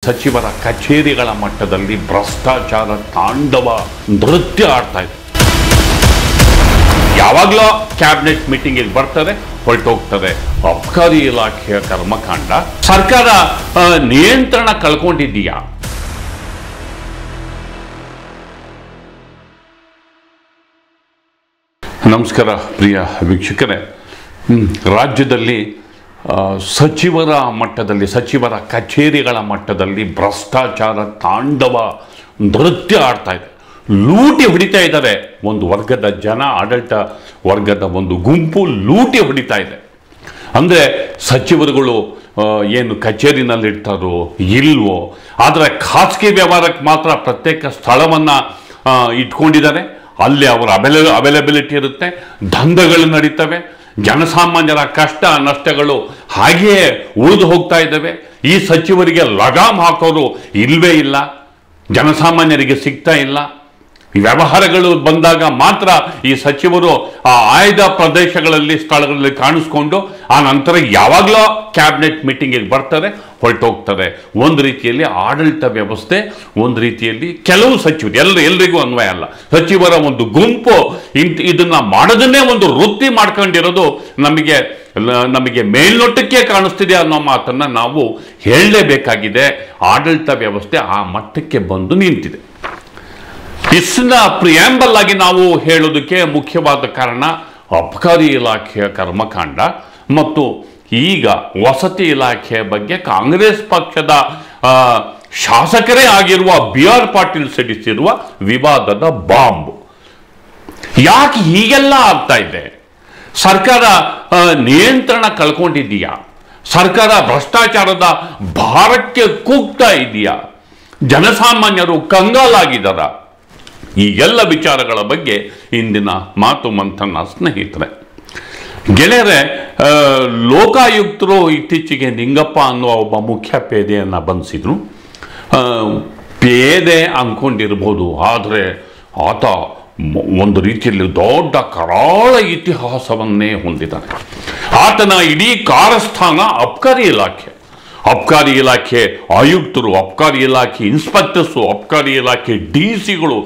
ಸಚಿವರ ಕಚೇರಿಗಳ ಮಟ್ಟದಲ್ಲಿ ಭ್ರಷ್ಟಾಚಾರ ತಾಂಡವ ನೃತ್ಯ ಆಡ್ತಾ ಇದೆ. ಯಾವಾಗಲೂ ಕ್ಯಾಬಿನೆಟ್ ಮೀಟಿಂಗಿಗೆ ಬರ್ತಾರೆ, ಹೊರಟೋಗ್ತಾರೆ. ಅಬಕಾರಿ ಇಲಾಖೆಯ ಕರ್ಮಕಾಂಡ. ಸರ್ಕಾರ ನಿಯಂತ್ರಣ ಕಳ್ಕೊಂಡಿದೆಯಾ? ನಮಸ್ಕಾರ ಪ್ರಿಯ ವೀಕ್ಷಕರೇ. ರಾಜ್ಯದಲ್ಲಿ ಸಚಿವರ ಮಟ್ಟದಲ್ಲಿ, ಸಚಿವರ ಕಚೇರಿಗಳ ಮಟ್ಟದಲ್ಲಿ ಭ್ರಷ್ಟಾಚಾರ ತಾಂಡವ ನೃತ್ಯ ಆಡ್ತಾ ಇದೆ. ಲೂಟಿ ಹೊಡಿತಾ ಇದ್ದಾರೆ. ಒಂದು ವರ್ಗದ ಜನ, ಆಡಳಿತ ವರ್ಗದ ಒಂದು ಗುಂಪು ಲೂಟಿ ಹೊಡಿತಾ ಇದೆ. ಅಂದರೆ ಸಚಿವರುಗಳು ಏನು ಕಚೇರಿನಲ್ಲಿರ್ತಾರೋ ಇಲ್ವೋ, ಆದರೆ ಖಾಸಗಿ ವ್ಯವಹಾರಕ್ಕೆ ಮಾತ್ರ ಪ್ರತ್ಯೇಕ ಸ್ಥಳವನ್ನು ಇಟ್ಕೊಂಡಿದ್ದಾರೆ. ಅಲ್ಲಿ ಅವರ ಅವೈಲಬಿಲಿಟಿ ಇರುತ್ತೆ, ದಂಧೆಗಳು ನಡೀತವೆ, ಜನಸಾಮಾನ್ಯರ ಕಷ್ಟ ನಷ್ಟಗಳು ಹಾಗೆಯೇ ಉಳಿದು ಹೋಗ್ತಾ ಇದ್ದಾವೆ. ಈ ಸಚಿವರಿಗೆ ಲಗಾಮ್ ಹಾಕೋರು ಇಲ್ಲವೇ ಇಲ್ಲ, ಜನಸಾಮಾನ್ಯರಿಗೆ ಸಿಗ್ತಾ ಇಲ್ಲ. ಈ ವ್ಯವಹಾರಗಳು ಬಂದಾಗ ಮಾತ್ರ ಈ ಸಚಿವರು ಆ ಆಯ್ದ ಪ್ರದೇಶಗಳಲ್ಲಿ, ಸ್ಥಳಗಳಲ್ಲಿ ಕಾಣಿಸ್ಕೊಂಡು ಆ ನಂತರ ಯಾವಾಗಲೂ ಕ್ಯಾಬಿನೆಟ್ ಮೀಟಿಂಗಿಗೆ ಬರ್ತಾರೆ, ಹೊರಟೋಗ್ತಾರೆ. ಒಂದು ರೀತಿಯಲ್ಲಿ ಆಡಳಿತ ವ್ಯವಸ್ಥೆ, ಒಂದು ರೀತಿಯಲ್ಲಿ ಕೆಲವು ಸಚಿವರು, ಎಲ್ರಿಗೂ ಅನ್ವಯ ಅಲ್ಲ, ಸಚಿವರ ಒಂದು ಗುಂಪು ಇದನ್ನ ಮಾಡೋದನ್ನೇ ಒಂದು ವೃತ್ತಿ ಮಾಡ್ಕೊಂಡಿರೋದು ನಮಗೆ ಮೇಲ್ನೋಟಕ್ಕೆ ಕಾಣಿಸ್ತಿದೆ ಅನ್ನೋ ಮಾತನ್ನ ನಾವು ಹೇಳಲೇಬೇಕಾಗಿದೆ. ಆಡಳಿತ ವ್ಯವಸ್ಥೆ ಆ ಮಟ್ಟಕ್ಕೆ ಬಂದು ನಿಂತಿದೆ. ಇಸ್ನ ಪ್ರಿಯಾಂಬಲ್ ಆಗಿ ನಾವು ಹೇಳೋದಕ್ಕೆ ಮುಖ್ಯವಾದ ಕಾರಣ ಅಬಕಾರಿ ಇಲಾಖೆಯ ಕರ್ಮಕಾಂಡ ಮತ್ತು ಈಗ ವಸತಿ ಇಲಾಖೆಯ ಬಗ್ಗೆ ಕಾಂಗ್ರೆಸ್ ಪಕ್ಷದ ಶಾಸಕರೇ ಆಗಿರುವ BR ಪಾಟೀಲ್ ಸಿಡಿಸಿರುವ ವಿವಾದದ ಬಾಂಬ್. ಯಾಕೆ ಹೀಗೆಲ್ಲ ಆಗ್ತಾ ಇದೆ? ಸರ್ಕಾರ ನಿಯಂತ್ರಣ ಕಳ್ಕೊಂಡಿದೆಯಾ? ಸರ್ಕಾರ ಭ್ರಷ್ಟಾಚಾರದ ಭಾರಕ್ಕೆ ಕೂಗ್ತಾ ಇದೆಯಾ? ಜನಸಾಮಾನ್ಯರು ಕಂಗಾಲಾಗಿದ್ದಾರ? ಈ ಎಲ್ಲ ವಿಚಾರಗಳ ಬಗ್ಗೆ ಇಂದಿನ ಮಾತು ಮಂಥನ ಸ್ನೇಹಿತರೆ. ಗೆಳೆಯರೆ, ಲೋಕಾಯುಕ್ತರು ಇತ್ತೀಚೆಗೆ ನಿಂಗಪ್ಪ ಅನ್ನುವ ಒಬ್ಬ ಮುಖ್ಯ ಪೇದೆಯನ್ನು ಬಂಧಿಸಿದ್ರು. ಪೇದೆ ಅಂದ್ಕೊಂಡಿರ್ಬೋದು, ಆದರೆ ಆತ ಒಂದು ರೀತಿಯಲ್ಲಿ ದೊಡ್ಡ ಕರಾಳ ಇತಿಹಾಸವನ್ನೇ ಹೊಂದಿದ್ದಾನೆ. ಆತನ ಇಡೀ ಕಾರಸ್ಥಾನ ಅಬಕಾರಿ ಇಲಾಖೆ. ಅಬಕಾರಿ ಇಲಾಖೆ ಆಯುಕ್ತರು, ಅಬಕಾರಿ ಇಲಾಖೆ ಇನ್ಸ್ಪೆಕ್ಟರ್ಸು, ಅಬಕಾರಿ ಇಲಾಖೆ DCಗಳು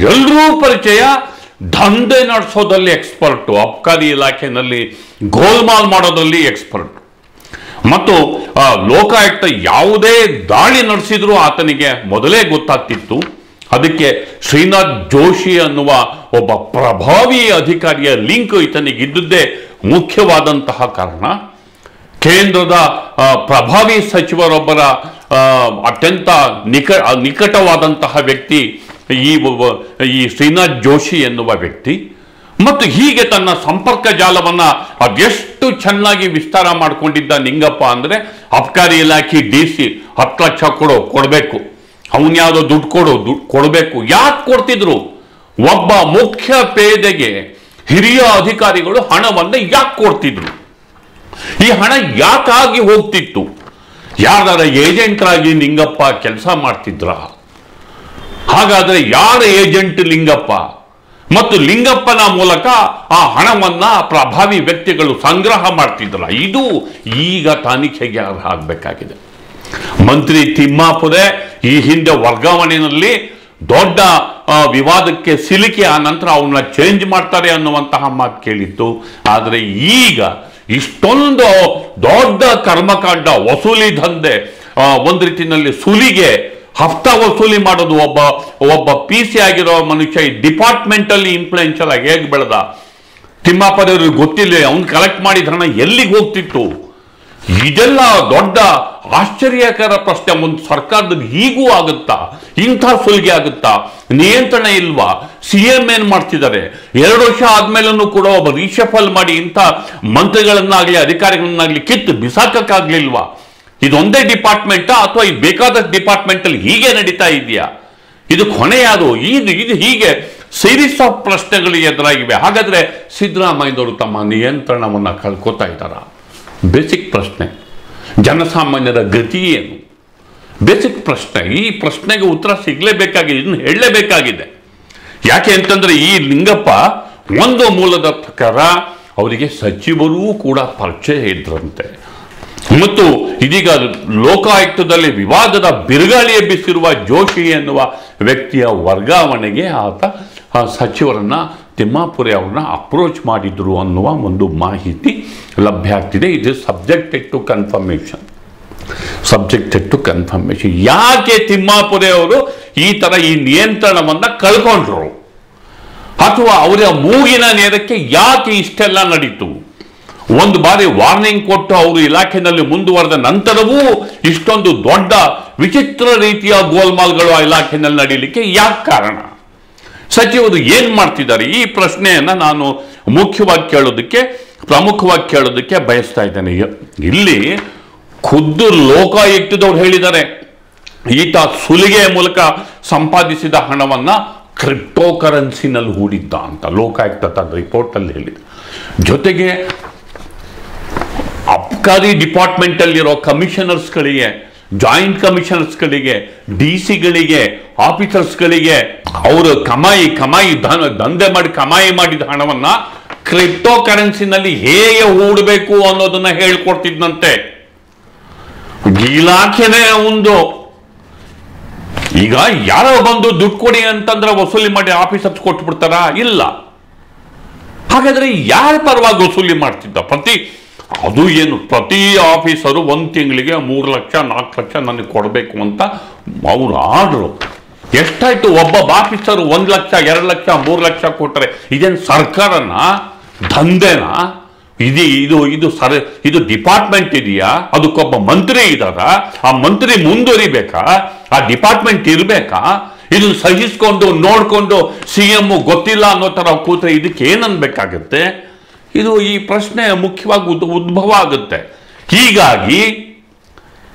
ಎಲ್ಲರೂ ಪರಿಚಯ. ದಂಧೆ ನಡೆಸೋದಲ್ಲಿ ಎಕ್ಸ್ಪರ್ಟು, ಅಬಕಾರಿ ಇಲಾಖೆಯಲ್ಲಿ ಗೋಲ್ಮಾಲ್ ಮಾಡೋದಲ್ಲಿ ಎಕ್ಸ್ಪರ್ಟ್. ಮತ್ತು ಲೋಕಾಯುಕ್ತ ಯಾವುದೇ ದಾಳಿ ನಡೆಸಿದ್ರು ಆತನಿಗೆ ಮೊದಲೇ ಗೊತ್ತಾಗ್ತಿತ್ತು. ಅದಕ್ಕೆ ಶ್ರೀನಾಥ್ ಜೋಶಿ ಅನ್ನುವ ಒಬ್ಬ ಪ್ರಭಾವಿ ಅಧಿಕಾರಿಯ ಲಿಂಕ್ ಈತನಿಗಿದ್ದುದೇ ಮುಖ್ಯವಾದಂತಹ ಕಾರಣ. ಕೇಂದ್ರದ ಪ್ರಭಾವಿ ಸಚಿವರೊಬ್ಬರ ಅತ್ಯಂತ ನಿಕಟವಾದಂತಹ ವ್ಯಕ್ತಿ ಈ ಶ್ರೀನಾಥ್ ಜೋಶಿ ಎನ್ನುವ ವ್ಯಕ್ತಿ. ಮತ್ತು ಹೀಗೆ ತನ್ನ ಸಂಪರ್ಕ ಜಾಲವನ್ನು ಅದೆಷ್ಟು ಚೆನ್ನಾಗಿ ವಿಸ್ತಾರ ಮಾಡಿಕೊಂಡಿದ್ದ ನಿಂಗಪ್ಪ ಅಂದರೆ, ಅಬಕಾರಿ ಇಲಾಖೆ DC 10 ಲಕ್ಷ ಕೊಡಬೇಕು, ಅವನ್ಯಾವುದೋ ದುಡ್ಡು ಕೊಡಬೇಕು. ಯಾಕೆ ಕೊಡ್ತಿದ್ರು? ಒಬ್ಬ ಮುಖ್ಯ ಪೇದೆಗೆ ಹಿರಿಯ ಅಧಿಕಾರಿಗಳು ಹಣವನ್ನು ಯಾಕೆ ಕೊಡ್ತಿದ್ರು? ಈ ಹಣ ಯಾಕಾಗಿ ಹೋಗ್ತಿತ್ತು? ಯಾರ ಏಜೆಂಟ್ರಾಗಿ ನಿಂಗಪ್ಪ ಕೆಲಸ ಮಾಡ್ತಿದ್ರ? ಹಾಗಾದ್ರೆ ಯಾರ ಏಜೆಂಟ್ ಲಿಂಗಪ್ಪ? ಮತ್ತು ಲಿಂಗಪ್ಪನ ಮೂಲಕ ಆ ಹಣವನ್ನ ಪ್ರಭಾವಿ ವ್ಯಕ್ತಿಗಳು ಸಂಗ್ರಹ ಮಾಡ್ತಿದ್ರ? ಇದು ಈಗ ತನಿಖೆಗೆ ಆಗಬೇಕಾಗಿದೆ. ಮಂತ್ರಿ ತಿಮ್ಮಾಪುರೆ ಈ ಹಿಂದೆ ವರ್ಗಾವಣೆಯಲ್ಲಿ ದೊಡ್ಡ ವಿವಾದಕ್ಕೆ ಸಿಲುಕಿ ಆ ನಂತರ ಅವನ್ನ ಚೇಂಜ್ ಮಾಡ್ತಾರೆ ಅನ್ನುವಂತಹ ಮಾತು ಕೇಳಿತ್ತು. ಆದರೆ ಈಗ ಇಷ್ಟೊಂದು ದೊಡ್ಡ ಕರ್ಮಕಾಂಡ, ವಸೂಲಿ ದಂಧೆ, ಒಂದು ರೀತಿಯಲ್ಲಿ ಸುಲಿಗೆ, ಹಫ್ತಾ ವಸೂಲಿ ಮಾಡೋದು. ಒಬ್ಬ PC ಆಗಿರೋ ಮನುಷ್ಯ ಈ ಡಿಪಾರ್ಟ್ಮೆಂಟಲ್ಲಿ ಇನ್ಫ್ಲೂಯೆನ್ಷಿಯಲ್ ಆಗಿ ಹೇಗೆ ಬೆಳೆದ? ತಿಮ್ಮಾಪುರ ಅವ್ರಿಗೆ ಗೊತ್ತಿಲ್ಲ ಅವ್ನು ಕಲೆಕ್ಟ್ ಮಾಡಿದ ಹಣ ಎಲ್ಲಿಗೆ ಹೋಗ್ತಿತ್ತು? ಇದೆಲ್ಲ ದೊಡ್ಡ ಆಶ್ಚರ್ಯಕರ ಪ್ರಶ್ನೆ. ಒಂದು ಸರ್ಕಾರದಲ್ಲಿ ಹೀಗೂ ಆಗುತ್ತಾ? ಇಂಥ ಸುಲಿಗೆ ಆಗುತ್ತಾ? ನಿಯಂತ್ರಣ ಇಲ್ವಾ? CM ಏನ್ ಮಾಡ್ತಿದ್ದಾರೆ? 2 ವರ್ಷ ಆದ್ಮೇಲೂ ಕೂಡ ಒಬ್ಬ ರೀಶಫಲ್ ಮಾಡಿ ಇಂಥ ಮಂತ್ರಿಗಳನ್ನಾಗ್ಲಿ ಅಧಿಕಾರಿಗಳನ್ನಾಗ್ಲಿ ಕಿತ್ತು ಬಿಸಾಕಕ್ಕಾಗ್ಲಿಲ್ವಾ? ಇದೊಂದೇ ಡಿಪಾರ್ಟ್ಮೆಂಟಾ ಅಥವಾ ಇದು ಬೇಕಾದಷ್ಟು ಡಿಪಾರ್ಟ್ಮೆಂಟ್ ಅಲ್ಲಿ ಹೀಗೆ ನಡೀತಾ ಇದೆಯಾ? ಇದು ಕೊನೆ ಯಾವುದು? ಇದು ಹೀಗೆ ಸೀರೀಸ್ ಆಫ್ ಪ್ರಶ್ನೆಗಳು ಎದುರಾಗಿವೆ. ಹಾಗಾದ್ರೆ ಸಿದ್ದರಾಮಯ್ಯನವರು ತಮ್ಮ ನಿಯಂತ್ರಣವನ್ನು ಕಳ್ಕೊತಾ ಇದ್ದಾರಾ? ಬೇಸಿಕ್ ಪ್ರಶ್ನೆ. ಜನಸಾಮಾನ್ಯರ ಗತಿ ಏನು? ಬೇಸಿಕ್ ಪ್ರಶ್ನೆ. ಈ ಪ್ರಶ್ನೆಗೆ ಉತ್ತರ ಸಿಗಲೇಬೇಕಾಗಿದೆ, ಇದನ್ನು ಹೇಳಲೇಬೇಕಾಗಿದೆ. ಯಾಕೆ ಅಂತಂದ್ರೆ ಈ ಲಿಂಗಪ್ಪ ಒಂದು ಮೂಲದ ಪ್ರಕಾರ ಅವರಿಗೆ ಸಚಿವರೂ ಕೂಡ ಪರಿಚಯ ಇದ್ರಂತೆ. ಮತ್ತು ಇದೀಗ ಲೋಕಾಯುಕ್ತದಲ್ಲಿ ವಿವಾದದ ಬಿರುಗಾಳಿ ಎಬ್ಬಿಸಿರುವ ಜೋಶಿ ಎನ್ನುವ ವ್ಯಕ್ತಿಯ ವರ್ಗಾವಣೆಗೆ ಆತ ಸಚಿವರನ್ನ ತಿಮ್ಮಾಪುರೆ ಅವ್ರನ್ನ ಅಪ್ರೋಚ್ ಮಾಡಿದ್ರು ಅನ್ನುವ ಒಂದು ಮಾಹಿತಿ ಲಭ್ಯ ಆಗ್ತಿದೆ. ಇದು ಸಬ್ಜೆಕ್ಟೆಡ್ ಟು ಕನ್ಫರ್ಮೇಷನ್. ಯಾಕೆ ತಿಮ್ಮಾಪುರೆ ಅವರು ಈ ನಿಯಂತ್ರಣವನ್ನ ಕಳ್ಕೊಂಡ್ರು, ಅಥವಾ ಅವರ ಮೂಗಿನ ನೇರಕ್ಕೆ ಯಾಕೆ ಇಷ್ಟೆಲ್ಲ ನಡೀತು? ಒಂದು ಬಾರಿ ವಾರ್ನಿಂಗ್ ಕೊಟ್ಟು ಅವರು ಇಲಾಖೆಯಲ್ಲಿ ಮುಂದುವರೆದ ನಂತರವೂ ಇಷ್ಟೊಂದು ದೊಡ್ಡ ವಿಚಿತ್ರ ರೀತಿಯ ಗೋಲ್ಮಾಲ್ಗಳು ಆ ಇಲಾಖೆಯಲ್ಲಿ ನಡೀಲಿಕ್ಕೆ ಯಾಕೆ ಕಾರಣ? ಸಚಿವರು ಏನ್ ಮಾಡ್ತಿದ್ದಾರೆ? ಈ ಪ್ರಶ್ನೆಯನ್ನ ನಾನು ಪ್ರಮುಖವಾಗಿ ಕೇಳೋದಕ್ಕೆ ಬಯಸ್ತಾ ಇದ್ದೇನೆ. ಇಲ್ಲಿ ಖುದ್ದು ಲೋಕಾಯುಕ್ತದವ್ರು ಹೇಳಿದ್ದಾರೆ, ಈತ ಸುಲಿಗೆಯ ಮೂಲಕ ಸಂಪಾದಿಸಿದ ಹಣವನ್ನ ಕ್ರಿಪ್ಟೋ ಕರೆನ್ಸಿನಲ್ಲಿ ಹೂಡಿದ್ದ ಅಂತ ಲೋಕಾಯುಕ್ತ ತನ್ನ ರಿಪೋರ್ಟ್ ಅಲ್ಲಿ ಹೇಳಿದೆ. ಜೊತೆಗೆ ಅಬ್ಕಾರಿ ಡಿಪಾರ್ಟ್ಮೆಂಟ್ ಅಲ್ಲಿರೋ ಕಮಿಷನರ್ಸ್ಗಳಿಗೆ, ಜಾಯಿಂಟ್ ಕಮಿಷನರ್ಸ್ಗಳಿಗೆ, ಡಿಸಿಗಳಿಗೆ, ಆಫೀಸರ್ಸ್ಗಳಿಗೆ ಅವರು ದಂಧೆ ಮಾಡಿ ಕಮಾಯಿ ಮಾಡಿದ ಹಣವನ್ನ ಕ್ರಿಪ್ಟೋ ಕರೆನ್ಸಿನಲ್ಲಿ ಹೇಗೆ ಹೂಡಬೇಕು ಅನ್ನೋದನ್ನ ಹೇಳ್ಕೊಡ್ತಿದ್ದಂತೆ ಇಲಾಖೆನೇ ಒಂದು. ಈಗ ಯಾರೋ ಬಂದು ದುಡ್ಡು ಕೊಡಿ ಅಂತಂದ್ರೆ ವಸೂಲಿ ಮಾಡಿ ಆಫೀಸರ್ಸ್ ಕೊಟ್ಟು ಬಿಡ್ತಾರ? ಇಲ್ಲ. ಹಾಗಾದ್ರೆ ಯಾರ ಪರವಾಗಿ ವಸೂಲಿ ಮಾಡ್ತಿದ್ದ? ಪ್ರತಿ ಆಫೀಸರು ಒಂದು ತಿಂಗಳಿಗೆ 3 ಲಕ್ಷ 4 ಲಕ್ಷ ನನಗೆ ಕೊಡಬೇಕು ಅಂತ ಅವ್ರು ಆರ್ಡ್ರು. ಎಷ್ಟಾಯ್ತು? ಒಬ್ಬ ಆಫೀಸರ್ 1 ಲಕ್ಷ 2 ಲಕ್ಷ 3 ಲಕ್ಷ ಕೊಟ್ಟರೆ ಇದೇನು ಸರ್ಕಾರನ? ದಂಧೆನ? ಇದು ಡಿಪಾರ್ಟ್ಮೆಂಟ್ ಇದೆಯಾ? ಅದಕ್ಕೊಬ್ಬ ಮಂತ್ರಿ ಇದ್ದಾರ? ಆ ಮಂತ್ರಿ ಮುಂದುವರಿಬೇಕಾ? ಆ ಡಿಪಾರ್ಟ್ಮೆಂಟ್ ಇರಬೇಕಾ? ಇದನ್ನು ಸಹಿಸ್ಕೊಂಡು ನೋಡ್ಕೊಂಡು CM ಗೊತ್ತಿಲ್ಲ ಅನ್ನೋ ತರ ಕೂತ್ರೆ ಇದಕ್ಕೆ ಏನನ್ಬೇಕಾಗತ್ತೆ? ಈ ಪ್ರಶ್ನೆ ಮುಖ್ಯವಾಗಿ ಉದ್ಭವ ಆಗುತ್ತೆ. ಹೀಗಾಗಿ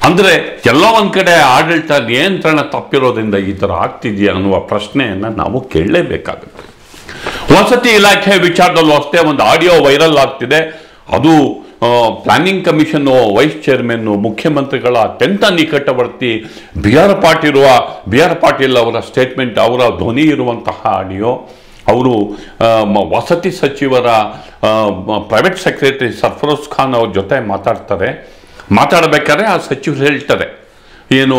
ಅಂದ್ರೆ ಎಲ್ಲೋ ಒಂದ್ ಕಡೆ ಆಡಳಿತ ನಿಯಂತ್ರಣ ತಪ್ಪಿರೋದ್ರಿಂದ ಈ ತರ ಆಗ್ತಿದೆಯಾ ಅನ್ನುವ ಪ್ರಶ್ನೆಯನ್ನ ನಾವು ಕೇಳಲೇಬೇಕಾಗುತ್ತೆ. ವಸತಿ ಇಲಾಖೆ ವಿಚಾರದಲ್ಲೂ ಅಷ್ಟೇ ಒಂದು ಆಡಿಯೋ ವೈರಲ್ ಆಗ್ತಿದೆ. ಅದು ಪ್ಲಾನಿಂಗ್ ಕಮಿಷನ್ ವೈಸ್ ಚೇರ್ಮನ್ ಮುಖ್ಯಮಂತ್ರಿಗಳ ಅತ್ಯಂತ ನಿಕಟವರ್ತಿ ಬಿ ಆರ್ ಪಾಟೀಲ್ ಅವರ ಸ್ಟೇಟ್ಮೆಂಟ್, ಅವರ ಧ್ವನಿ ಇರುವಂತಹ ಆಡಿಯೋ. ಅವರು ವಸತಿ ಸಚಿವರ ಪ್ರೈವೇಟ್ ಸೆಕ್ರೆಟರಿ ಸರ್ಫರೋಜ್ ಖಾನ್ ಅವ್ರ ಜೊತೆ ಮಾತಾಡಬೇಕಾದ್ರೆ ಆ ಸಚಿವರು ಹೇಳ್ತಾರೆ, ಏನು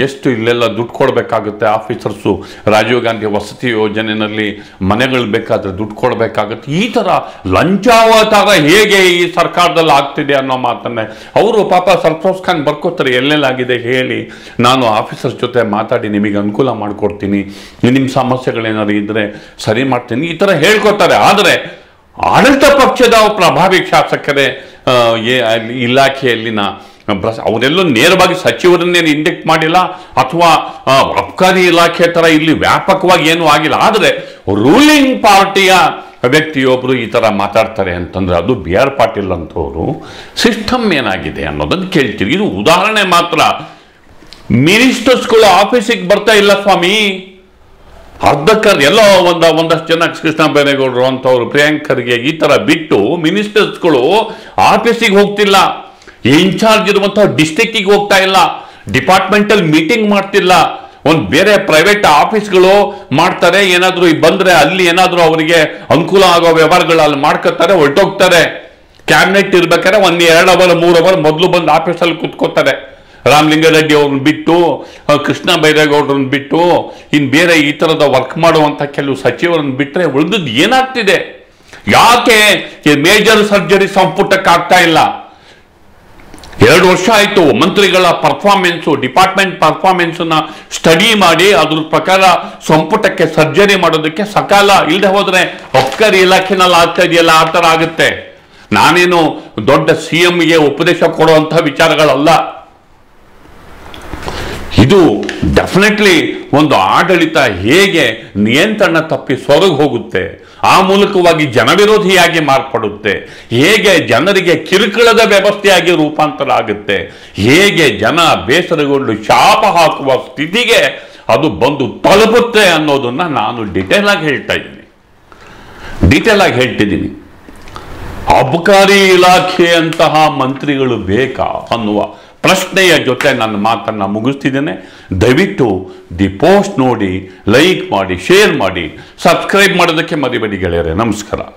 ಎಷ್ಟು ಇಲ್ಲೆಲ್ಲ ದುಡ್ಡು ಕೊಡಬೇಕಾಗುತ್ತೆ ಆಫೀಸರ್ಸು, ರಾಜೀವ್ ಗಾಂಧಿ ವಸತಿ ಯೋಜನೆಯಲ್ಲಿ ಮನೆಗಳು ಬೇಕಾದ್ರೆ ದುಡ್ಡು ಕೊಡಬೇಕಾಗುತ್ತೆ. ಈ ಥರ ಲಂಚಾವತಾರ ಹೇಗೆ ಈ ಸರ್ಕಾರದಲ್ಲಿ ಆಗ್ತಿದೆ ಅನ್ನೋ ಮಾತನ್ನೇ ಅವರು ಪಾಪ ಸರ್ಫರೋಜ್ ಖಾನ್ ಬರ್ಕೋತಾರೆ. ಎಲ್ಲೆಲ್ಲಾಗಿದೆ ಹೇಳಿ, ನಾನು ಆಫೀಸರ್ಸ್ ಜೊತೆ ಮಾತಾಡಿ ನಿಮಗೆ ಅನುಕೂಲ ಮಾಡಿಕೊಡ್ತೀನಿ, ನಿಮ್ಮ ಸಮಸ್ಯೆಗಳೇನಾದ್ರು ಇದ್ದರೆ ಸರಿ ಮಾಡ್ತೀನಿ, ಈ ಥರ ಹೇಳ್ಕೊತಾರೆ. ಆದರೆ ಆಡಳಿತ ಪಕ್ಷದ ಪ್ರಭಾವಿ ಶಾಸಕರೇ ಇಲಾಖೆಯಲ್ಲಿನ ಅವರೆಲ್ಲೂ ನೇರವಾಗಿ ಸಚಿವರನ್ನೇನು ಇಂಡೆಕ್ಟ್ ಮಾಡಿಲ್ಲ, ಅಥವಾ ಅಬ್ಕಾರಿ ಇಲಾಖೆ ತರ ಇಲ್ಲಿ ವ್ಯಾಪಕವಾಗಿ ಏನೂ ಆಗಿಲ್ಲ. ಆದರೆ ರೂಲಿಂಗ್ ಪಾರ್ಟಿಯ ವ್ಯಕ್ತಿಯೊಬ್ಬರು ಈ ತರ ಮಾತಾಡ್ತಾರೆ ಅಂತಂದ್ರೆ ಅದು ಬಿ ಆರ್ ಪಾಟೀಲ್ ಅಂತವರು ಸಿಸ್ಟಮ್ ಏನಾಗಿದೆ ಅನ್ನೋದನ್ನು ಕೇಳ್ತೀವಿ. ಇದು ಉದಾಹರಣೆ ಮಾತ್ರ. ಮಿನಿಸ್ಟರ್ಸ್ಗಳು ಆಫೀಸಿಗೆ ಬರ್ತಾ ಇಲ್ಲ ಸ್ವಾಮಿ. ಎಲ್ಲೋ ಒಂದಷ್ಟು ಜನ ಕೃಷ್ಣ ಬೈರೇಗೌಡರು ಅಂತವ್ರು, ಪ್ರಿಯಾಂಕ್ ಖರ್ಗೆ ಈ ತರ ಬಿಟ್ಟು ಮಿನಿಸ್ಟರ್ಸ್ಗಳು ಆಫೀಸಿಗೆ ಹೋಗ್ತಿಲ್ಲ, ಇನ್ಚಾರ್ಜ್ ಇರುವಂತಹ ಡಿಸ್ಟ್ರಿಕ್ಟಿಗೆ ಹೋಗ್ತಾ ಇಲ್ಲ, ಡಿಪಾರ್ಟ್ಮೆಂಟಲ್ ಮೀಟಿಂಗ್ ಮಾಡ್ತಿಲ್ಲ. ಒಂದು ಬೇರೆ ಪ್ರೈವೇಟ್ ಆಫೀಸ್ಗಳು ಮಾಡ್ತಾರೆ, ಏನಾದ್ರು ಬಂದ್ರೆ ಅಲ್ಲಿ ಏನಾದ್ರು ಅವರಿಗೆ ಅನುಕೂಲ ಆಗೋ ವ್ಯವಹಾರಗಳು ಅಲ್ಲಿ ಮಾಡ್ಕೊತಾರೆ, ಹೊರಟೋಗ್ತಾರೆ. ಕ್ಯಾಬಿನೆಟ್ ಇರ್ಬೇಕಾದ್ರೆ 1 2 ಅವರ್ 3 ಅವರ್ ಮೊದಲು ಬಂದು ಆಫೀಸಲ್ಲಿ ಕುತ್ಕೋತಾರೆ. ರಾಮಲಿಂಗಾರೆಡ್ಡಿ ಅವ್ರನ್ನ ಬಿಟ್ಟು, ಕೃಷ್ಣ ಬೈರೇಗೌಡರನ್ನ ಬಿಟ್ಟು, ಇನ್ನು ಬೇರೆ ಈ ಥರದ ವರ್ಕ್ ಮಾಡುವಂಥ ಕೆಲವು ಸಚಿವರನ್ನು ಬಿಟ್ಟರೆ ಉಳಿದದ್ದು ಏನಾಗ್ತಿದೆ? ಯಾಕೆ ಮೇಜರ್ ಸರ್ಜರಿ ಸಂಪುಟಕ್ಕೆ ಆಗ್ತಾ ಇಲ್ಲ? 2 ವರ್ಷ ಆಯಿತು. ಮಂತ್ರಿಗಳ ಪರ್ಫಾರ್ಮೆನ್ಸು, ಡಿಪಾರ್ಟ್ಮೆಂಟ್ ಪರ್ಫಾರ್ಮೆನ್ಸನ್ನ ಸ್ಟಡಿ ಮಾಡಿ ಅದ್ರ ಪ್ರಕಾರ ಸಂಪುಟಕ್ಕೆ ಸರ್ಜರಿ ಮಾಡೋದಕ್ಕೆ ಸಕಾಲ ಇಲ್ಲದೆ ಹೋದ್ರೆ ಅಬ್ಕಾರಿ ಇಲಾಖೆನಲ್ಲಿ ಆಗ್ತಾ ಇದೆಯಲ್ಲ, ಆ ಥರ ಆಗುತ್ತೆ. ನಾನೇನು ದೊಡ್ಡ CMಗೆ ಉಪದೇಶ ಕೊಡುವಂತಹ ವಿಚಾರಗಳಲ್ಲ. ಇದು ಡೆಫಿನೆಟ್ಲಿ ಒಂದು ಆಡಳಿತ ಹೇಗೆ ನಿಯಂತ್ರಣ ತಪ್ಪಿ ಸೊರಗು ಹೋಗುತ್ತೆ, ಆ ಮೂಲಕವಾಗಿ ಜನವಿರೋಧಿಯಾಗಿ ಮಾರ್ಪಡುತ್ತೆ, ಹೇಗೆ ಜನರಿಗೆ ಕಿರುಕುಳದ ವ್ಯವಸ್ಥೆಯಾಗಿ ರೂಪಾಂತರ ಆಗುತ್ತೆ, ಹೇಗೆ ಜನ ಬೇಸರಗೊಂಡು ಶಾಪ ಹಾಕುವ ಸ್ಥಿತಿಗೆ ಅದು ಬಂದು ತಲುಪುತ್ತೆ ಅನ್ನೋದನ್ನ ನಾನು ಡೀಟೇಲ್ ಆಗಿ ಹೇಳ್ತಿದ್ದೀನಿ. ಅಬಕಾರಿ ಇಲಾಖೆಯಂತಹ ಮಂತ್ರಿಗಳು ಬೇಕಾ ಅನ್ನುವ ಪ್ರಶ್ನೆಯ ಜೊತೆ ನನ್ನ ಮಾತನ್ನು ಮುಗಿಸ್ತಿದ್ದೇನೆ. ದಯವಿಟ್ಟು ದಿ ಪೋಸ್ಟ್ ನೋಡಿ, ಲೈಕ್ ಮಾಡಿ, ಶೇರ್ ಮಾಡಿ, ಸಬ್ಸ್ಕ್ರೈಬ್ ಮಾಡೋದಕ್ಕೆ ಮರಿಬೇಡಿ ಗೆಳೆಯರೆ. ನಮಸ್ಕಾರ.